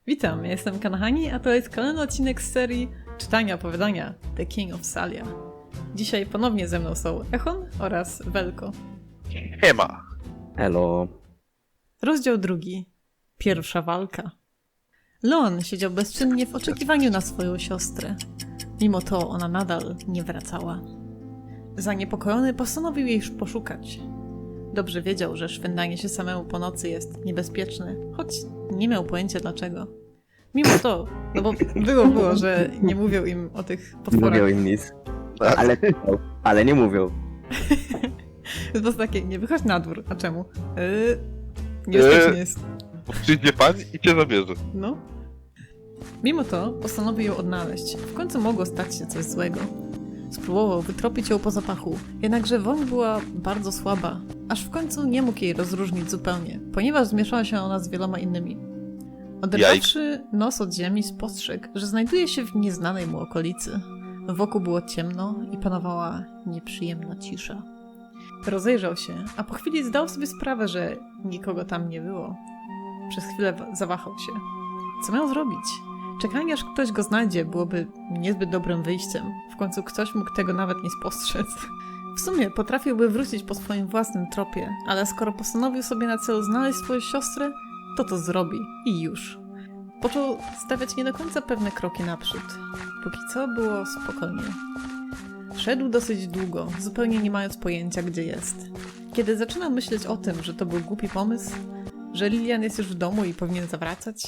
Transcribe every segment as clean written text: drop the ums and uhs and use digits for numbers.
Witam, ja jestem Kanahani, a to jest kolejny odcinek z serii czytania opowiadania The King of Salia. Dzisiaj ponownie ze mną są Echon oraz Welko. Hema. Elo. Rozdział 2. Pierwsza walka. Leon siedział bezczynnie w oczekiwaniu na swoją siostrę. Mimo to ona nadal nie wracała. Zaniepokojony postanowił jej poszukać. Dobrze wiedział, że szwendanie się samemu po nocy jest niebezpieczne, choć nie miał pojęcia dlaczego. Mimo to, no bo było, że nie mówią im o tych Nie potworach. mówią im nic. Ale nie mówią. To jest po prostu takie, nie wychodź na dwór. A czemu? Niebezpiecznie jest. Przyjdzie pan i cię zabierze. No. Mimo to postanowił ją odnaleźć. W końcu mogło stać się coś złego. Spróbował wytropić ją po zapachu, jednakże woń była bardzo słaba, aż w końcu nie mógł jej rozróżnić zupełnie, ponieważ zmieszała się ona z wieloma innymi. Oderwawszy nos od ziemi, spostrzegł, że znajduje się w nieznanej mu okolicy. Wokół było ciemno i panowała nieprzyjemna cisza. Rozejrzał się, a po chwili zdał sobie sprawę, że nikogo tam nie było. Przez chwilę zawahał się. Co miał zrobić? Czekanie, aż ktoś go znajdzie, byłoby niezbyt dobrym wyjściem. W końcu ktoś mógł tego nawet nie spostrzec. W sumie potrafiłby wrócić po swoim własnym tropie, ale skoro postanowił sobie na celu znaleźć swoją siostrę, to zrobi i już. Począł stawiać nie do końca pewne kroki naprzód. Póki co było spokojnie. Szedł dosyć długo, zupełnie nie mając pojęcia, gdzie jest. Kiedy zaczynał myśleć o tym, że to był głupi pomysł, że Lilian jest już w domu i powinien zawracać,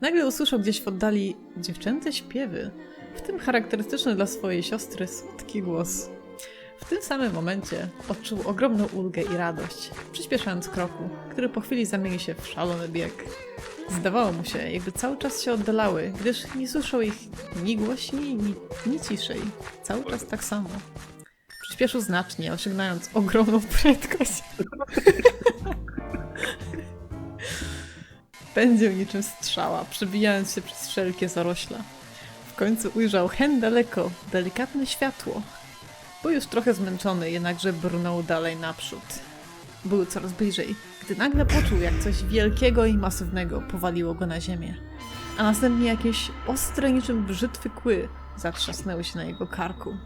nagle usłyszał gdzieś w oddali dziewczęce śpiewy, w tym charakterystyczny dla swojej siostry słodki głos. W tym samym momencie odczuł ogromną ulgę i radość, przyspieszając kroku, który po chwili zamienił się w szalony bieg. Zdawało mu się, jakby cały czas się oddalały, gdyż nie słyszał ich ni głośniej, ni ciszej. Cały czas tak samo. Przyspieszył znacznie, osiągając ogromną prędkość. Pędził niczym strzała, przebijając się przez wszelkie zarośla. W końcu ujrzał hen daleko, delikatne światło. Był już trochę zmęczony, jednakże brnął dalej naprzód. Był coraz bliżej, gdy nagle poczuł, jak coś wielkiego i masywnego powaliło go na ziemię. A następnie jakieś ostre niczym brzytwy kły zatrzasnęły się na jego karku.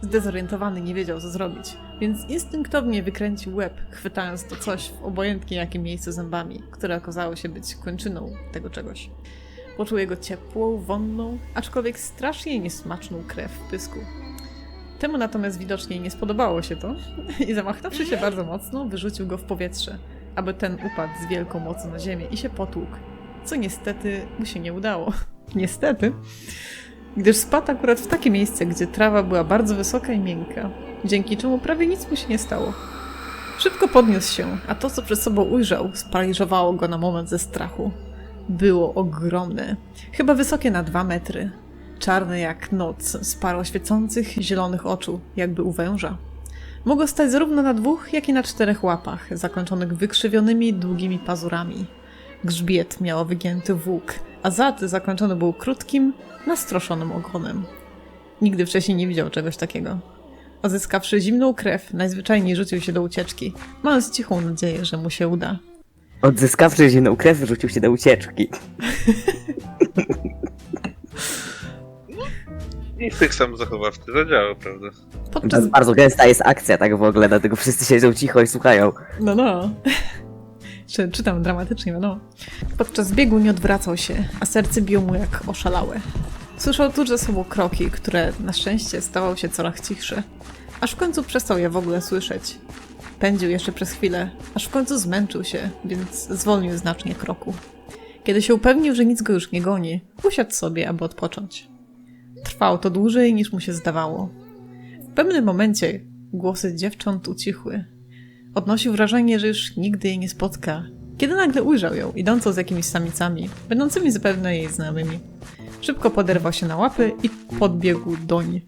Zdezorientowany nie wiedział, co zrobić, więc instynktownie wykręcił łeb, chwytając to coś w obojętnie jakim miejscu zębami, które okazało się być kończyną tego czegoś. Poczuł jego ciepłą, wonną, aczkolwiek strasznie niesmaczną krew w pysku. Temu natomiast widocznie nie spodobało się to i zamachnąwszy się bardzo mocno, wyrzucił go w powietrze, aby ten upadł z wielką mocą na ziemię i się potłukł, co niestety mu się nie udało. Niestety, gdyż spadł akurat w takie miejsce, gdzie trawa była bardzo wysoka i miękka, dzięki czemu prawie nic mu się nie stało. Szybko podniósł się, a to, co przed sobą ujrzał, sparaliżowało go na moment ze strachu. Było ogromne, chyba wysokie na 2 metry. Czarny jak noc, z parą świecących, zielonych oczu, jakby u węża. Mogło stać zarówno na 2, jak i na 4 łapach, zakończonych wykrzywionymi, długimi pazurami. Grzbiet miał wygięty włók, a zad zakończony był krótkim, nastroszonym ogonem. Nigdy wcześniej nie widział czegoś takiego. Odzyskawszy zimną krew, najzwyczajniej rzucił się do ucieczki, mając cichą nadzieję, że mu się uda. Odzyskawszy zimną krew, rzucił się do ucieczki. Instynkt sam zachowawczy zadziałał, prawda? Podczas... Bardzo gęsta jest akcja, tak w ogóle, dlatego wszyscy siedzą cicho i słuchają. No. Czytam dramatycznie, no. Podczas biegu nie odwracał się, a serce biło mu jak oszalałe. Słyszał tuż za sobą kroki, które na szczęście stawały się coraz cichsze. Aż w końcu przestał je w ogóle słyszeć. Pędził jeszcze przez chwilę, aż w końcu zmęczył się, więc zwolnił znacznie kroku. Kiedy się upewnił, że nic go już nie goni, usiadł sobie, aby odpocząć. Trwało to dłużej, niż mu się zdawało. W pewnym momencie głosy dziewcząt ucichły. Odnosił wrażenie, że już nigdy jej nie spotka, kiedy nagle ujrzał ją, idącą z jakimiś samicami, będącymi zapewne jej znajomymi. Szybko poderwał się na łapy i podbiegł doń.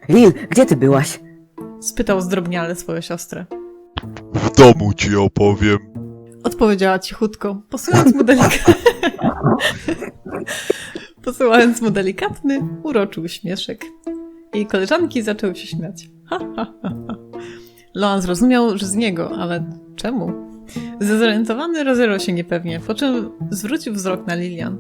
Lil, gdzie ty byłaś? Spytał zdrobniale swoją siostrę. W domu ci opowiem. Odpowiedziała cichutko, posyłając mu delikatny, uroczy uśmieszek. Jej koleżanki zaczęły się śmiać. Leon zrozumiał, że z niego, ale czemu? Zdezorientowany rozerwał się niepewnie, po czym zwrócił wzrok na Lilian.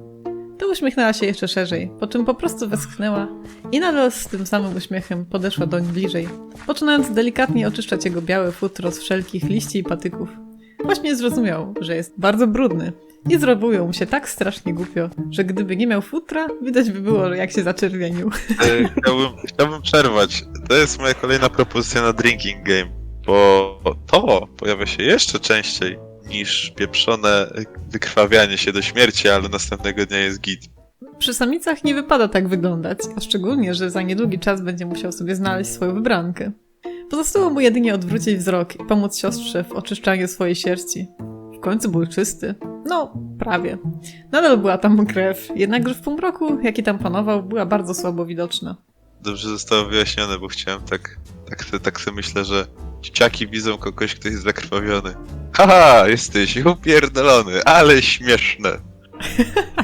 to uśmiechnęła się jeszcze szerzej, po czym po prostu westchnęła i nadal z tym samym uśmiechem podeszła doń bliżej, poczynając delikatnie oczyszczać jego białe futro z wszelkich liści i patyków. Właśnie zrozumiał, że jest bardzo brudny i zrobiło mu się tak strasznie głupio, że gdyby nie miał futra, widać by było, jak się zaczerwienił. Chciałbym przerwać. To jest moja kolejna propozycja na drinking game, bo to pojawia się jeszcze częściej niż pieprzone wykrwawianie się do śmierci, ale następnego dnia jest git. Przy samicach nie wypada tak wyglądać, a szczególnie, że za niedługi czas będzie musiał sobie znaleźć swoją wybrankę. Pozostało mu jedynie odwrócić wzrok i pomóc siostrze w oczyszczaniu swojej sierści. W końcu był czysty. No, prawie. Nadal była tam krew, jednakże w półmroku, jaki tam panował, była bardzo słabo widoczna. Dobrze zostało wyjaśnione, bo chciałem tak sobie myślę, że dzieciaki widzą kogoś, kto jest zakrwawiony. Haha, jesteś upierdolony, ale śmieszne.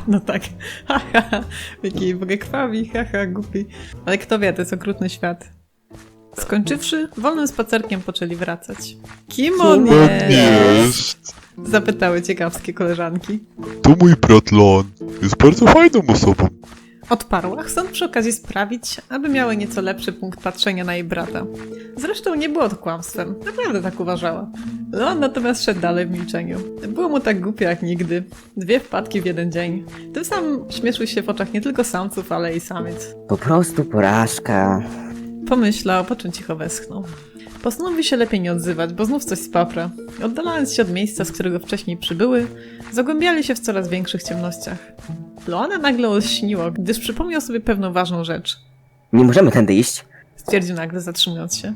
No tak. Haha, jaki w ogóle krwawi, haha, głupi. Ale kto wie, to jest okrutny świat. Skończywszy, wolnym spacerkiem poczęli wracać. Kim on jest? Zapytały ciekawskie koleżanki. To mój brat Leon. Jest bardzo fajną osobą. Odparła, chcąc przy okazji sprawić, aby miały nieco lepszy punkt patrzenia na jej brata. Zresztą nie było to kłamstwem, naprawdę tak uważała. Leon natomiast szedł dalej w milczeniu. Było mu tak głupio jak nigdy. 2 wpadki w jeden dzień. Tym samym śmieszył się w oczach nie tylko samców, ale i samic. Po prostu porażka. Pomyślał, po czym cicho westchnął. Postanowił się lepiej nie odzywać, bo znów coś spapra. Oddalając się od miejsca, z którego wcześniej przybyły, zagłębiali się w coraz większych ciemnościach. Leona nagle olśniło, gdyż przypomniał sobie pewną ważną rzecz. Nie możemy tędy iść. Stwierdził nagle, zatrzymując się.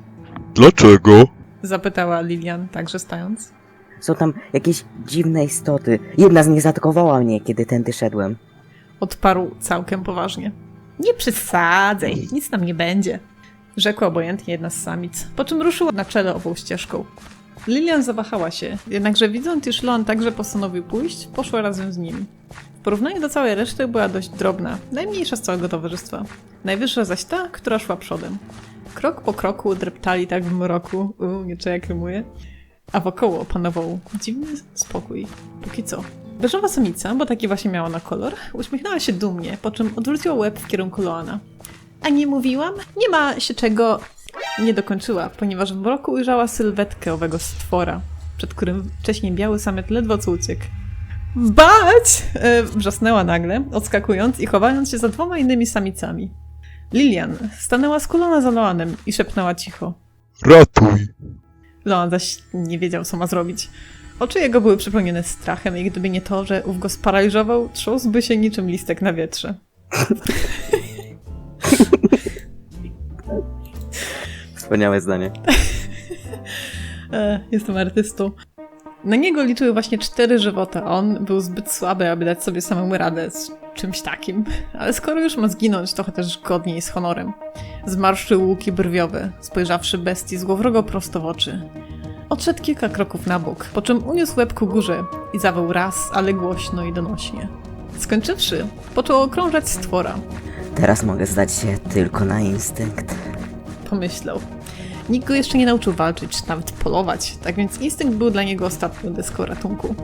Dlaczego? Zapytała Lilian, także stając. Są tam jakieś dziwne istoty. Jedna z nich zaatakowała mnie, kiedy tędy szedłem. Odparł całkiem poważnie. Nie przesadzaj, nic tam nie będzie. Rzekła obojętnie jedna z samic, po czym ruszyła na czele ową ścieżką. Lilian zawahała się, jednakże widząc, iż Leon także postanowił pójść, poszła razem z nim. W porównaniu do całej reszty była dość drobna, najmniejsza z całego towarzystwa. Najwyższa zaś ta, która szła przodem. Krok po kroku dreptali tak w mroku, nie czuję jak rymuje, a wokoło panował dziwny spokój. Póki co. Beżowa samica, bo taki właśnie miała na kolor, uśmiechnęła się dumnie, po czym odwróciła łeb w kierunku Leona. A nie mówiłam? Nie ma się czego... Nie dokończyła, ponieważ w mroku ujrzała sylwetkę owego stwora, przed którym wcześniej biały samiec ledwo co uciekł. Bać! Wrzasnęła nagle, odskakując i chowając się za 2 innymi samicami. Lilian stanęła skulona za Leonem i szepnęła cicho. Ratuj! Leon zaś nie wiedział, co ma zrobić. Oczy jego były przepełnione strachem i gdyby nie to, że ów go sparaliżował, trząsłby się niczym listek na wietrze. Wspaniałe zdanie. Jestem artystą. Na niego liczyły właśnie 4 żywota, a on był zbyt słaby, aby dać sobie samemu radę z czymś takim. Ale skoro już ma zginąć, to chociaż godnie i z honorem. Zmarszczył łuki brwiowe, spojrzawszy bestii złowrogo prosto w oczy. Odszedł kilka kroków na bok, po czym uniósł łeb ku górze i zawał raz, ale głośno i donośnie. Skończywszy, począł okrążać stwora. Teraz mogę zdać się tylko na instynkt. Pomyślał. Nikt go jeszcze nie nauczył walczyć, czy nawet polować, tak więc instynkt był dla niego ostatnią deską ratunku.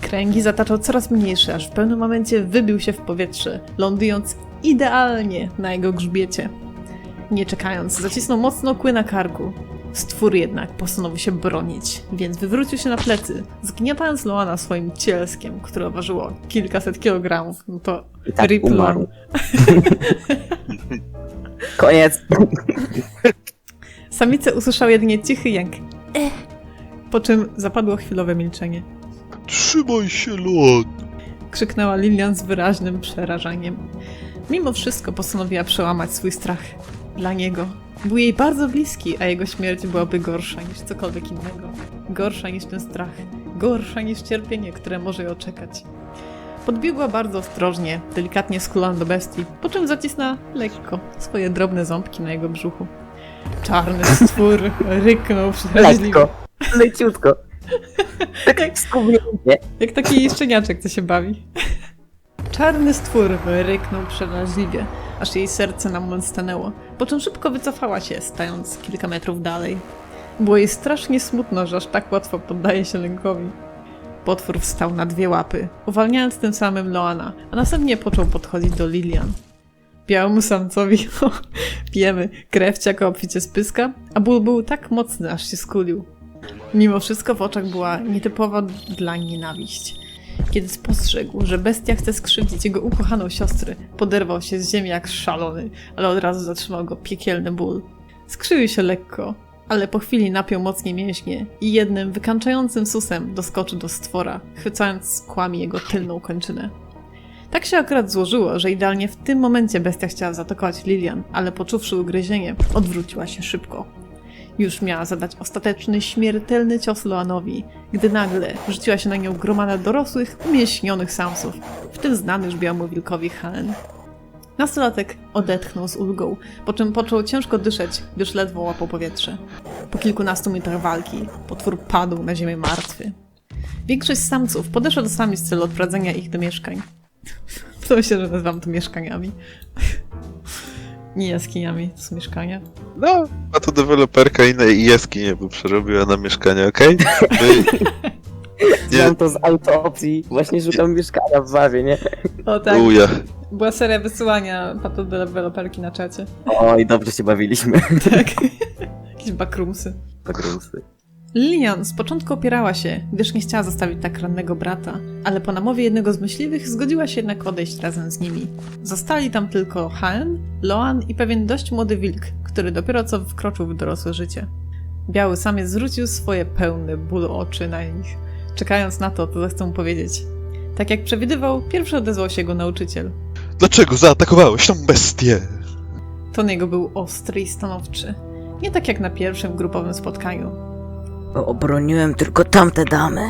Kręgi zataczał coraz mniejsze, aż w pewnym momencie wybił się w powietrze, lądując idealnie na jego grzbiecie. Nie czekając, zacisnął mocno kły na karku. Stwór jednak postanowił się bronić, więc wywrócił się na plecy, zgniatając Leona swoim cielskiem, które ważyło kilkaset kilogramów. No to I tak rip umarł. Leon. Koniec! Samice usłyszały jedynie cichy jęk. Po czym zapadło chwilowe milczenie. Trzymaj się, Leon! Krzyknęła Lilian z wyraźnym przerażeniem. Mimo wszystko postanowiła przełamać swój strach. Dla niego. Był jej bardzo bliski, a jego śmierć byłaby gorsza niż cokolwiek innego. Gorsza niż ten strach. Gorsza niż cierpienie, które może jej oczekać. Podbiegła bardzo ostrożnie, delikatnie skulona do bestii, po czym zacisnęła lekko swoje drobne ząbki na jego brzuchu. Czarny stwór ryknął przeraźliwie. Lekko. Leciutko. Tak jak skubnięcie. Jak taki szczeniaczek, co się bawi. Czarny stwór ryknął przeraźliwie, aż jej serce na moment stanęło, po czym szybko wycofała się, stając kilka metrów dalej. Było jej strasznie smutno, że aż tak łatwo poddaje się lękowi. potwór wstał na 2 łapy, uwalniając tym samym Loana, a następnie począł podchodzić do Lilian. Białemu samcowi pijemy, krew ciaka obficie z pyska, a ból był tak mocny, aż się skulił. Mimo wszystko w oczach była nietypowa dla nienawiść. Kiedy spostrzegł, że bestia chce skrzywdzić jego ukochaną siostrę, poderwał się z ziemi jak szalony, ale od razu zatrzymał go piekielny ból. Skrzywił się lekko, ale po chwili napiął mocniej mięśnie i jednym wykańczającym susem doskoczył do stwora, chwycając kłami jego tylną kończynę. Tak się akurat złożyło, że idealnie w tym momencie bestia chciała zaatakować Lilian, ale poczuwszy ugryzienie, odwróciła się szybko. Już miała zadać ostateczny, śmiertelny cios Loanowi, gdy nagle rzuciła się na nią gromada dorosłych, umięśnionych samców, w tym znany już białemu wilkowi Haen. Nastolatek odetchnął z ulgą, po czym począł ciężko dyszeć, gdyż ledwo łapał powietrze. Po kilkunastu minutach walki potwór padł na ziemię martwy. Większość samców podeszła do samic w celu odprowadzenia ich do mieszkań. To się, że nazywam to mieszkaniami. Nie jaskiniami, to są mieszkania. No, a to deweloperka innej jaskinie by przerobiła na mieszkanie, okej? Znam to z autopsji. Właśnie szukam mieszkania w Wawie, nie? O tak, Uja. była seria wysyłania pato deweloperki na czacie. Oj, dobrze się bawiliśmy. Tak. Jakieś backroomsy. Pogrumsy. Lilian z początku opierała się, gdyż nie chciała zostawić tak rannego brata, ale po namowie jednego z myśliwych zgodziła się jednak odejść razem z nimi. Zostali tam tylko Haen, Loan i pewien dość młody wilk, który dopiero co wkroczył w dorosłe życie. Biały samiec zwrócił swoje pełne bólu oczy na nich, czekając na to, co zechcą mu powiedzieć. Tak jak przewidywał, pierwszy odezwał się jego nauczyciel. Dlaczego zaatakowałeś tą bestię? Ton jego był ostry i stanowczy, nie tak jak na pierwszym grupowym spotkaniu. Obroniłem tylko tamte damy.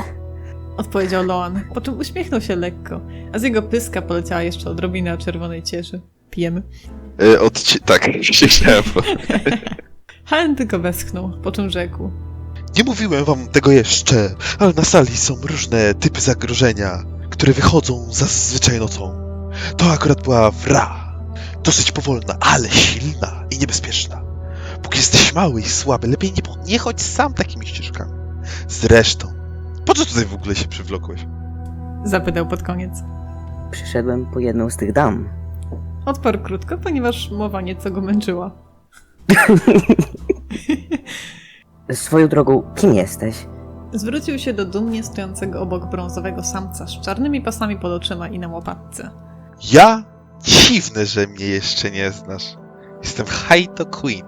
Odpowiedział Loan, po czym uśmiechnął się lekko, a z jego pyska poleciała jeszcze odrobina czerwonej cieszy. Pijemy. Tak, się chciałem. Haen tylko westchnął, po czym rzekł. Nie mówiłem wam tego jeszcze, ale na sali są różne typy zagrożenia, które wychodzą zazwyczaj nocą. To akurat była wra. Dosyć powolna, ale silna i niebezpieczna. Póki jesteś mały i słaby, lepiej nie chodź sam takimi ścieżkami. Zresztą, po co tutaj w ogóle się przywlokłeś? Zapytał pod koniec. Przyszedłem po jedną z tych dam. Odparł krótko, ponieważ mowa nieco go męczyła. Swoją drogą, kim jesteś? Zwrócił się do dumnie stojącego obok brązowego samca z czarnymi pasami pod oczyma i na łopatce. Ja? Dziwne, że mnie jeszcze nie znasz. Jestem Haito Queen,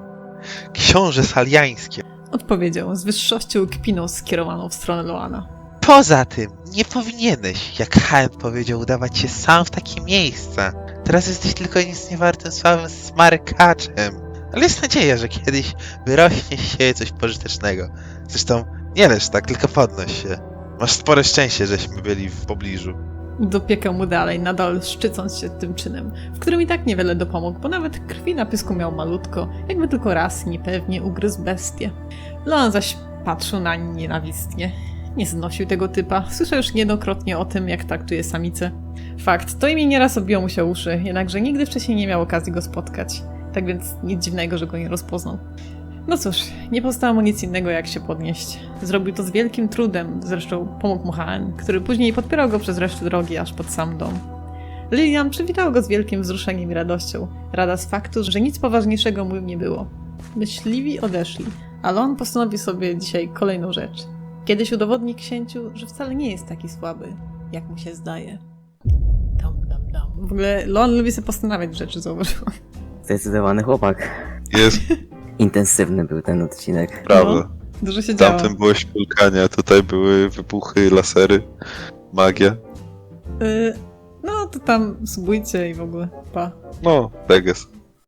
książę saliański. Odpowiedział z wyższością kpiną skierowaną w stronę Loana. Poza tym, nie powinieneś, jak Haen powiedział, udawać się sam w takie miejsca. Teraz jesteś tylko nic niewartym słabym smarkaczem. Ale jest nadzieja, że kiedyś wyrośnie z siebie coś pożytecznego. Zresztą, nie leż tak, tylko podnoś się. Masz spore szczęście, żeśmy byli w pobliżu. Dopiekał mu dalej, nadal szczycąc się tym czynem, w którym i tak niewiele dopomógł, bo nawet krwi na pysku miał malutko, jakby tylko raz niepewnie ugryzł bestię. Loan zaś patrzył nań nienawistnie. Nie znosił tego typa, słyszał już niejednokrotnie o tym, jak traktuje samice. Fakt, to imię nieraz obiło mu się uszy, jednakże nigdy wcześniej nie miał okazji go spotkać. Tak więc nic dziwnego, że go nie rozpoznał. No cóż, nie pozostało mu nic innego jak się podnieść. Zrobił to z wielkim trudem, zresztą pomógł mu Haen, który później podpierał go przez resztę drogi aż pod sam dom. Lilian przywitała go z wielkim wzruszeniem i radością, rada z faktu, że nic poważniejszego mu nie było. Myśliwi odeszli, ale on postanowił sobie dzisiaj kolejną rzecz. Kiedyś udowodni księciu, że wcale nie jest taki słaby, jak mu się zdaje. W ogóle Loan lubi sobie postanawiać rzeczy, zauważyłam. Zdecydowany chłopak. Jest, Intensywny był ten odcinek. prawda. Dużo się W działo. tamtym było śpulkanie, a tutaj były wybuchy, lasery, magia. No to tam subujcie i w ogóle. Pa. No, tak jest.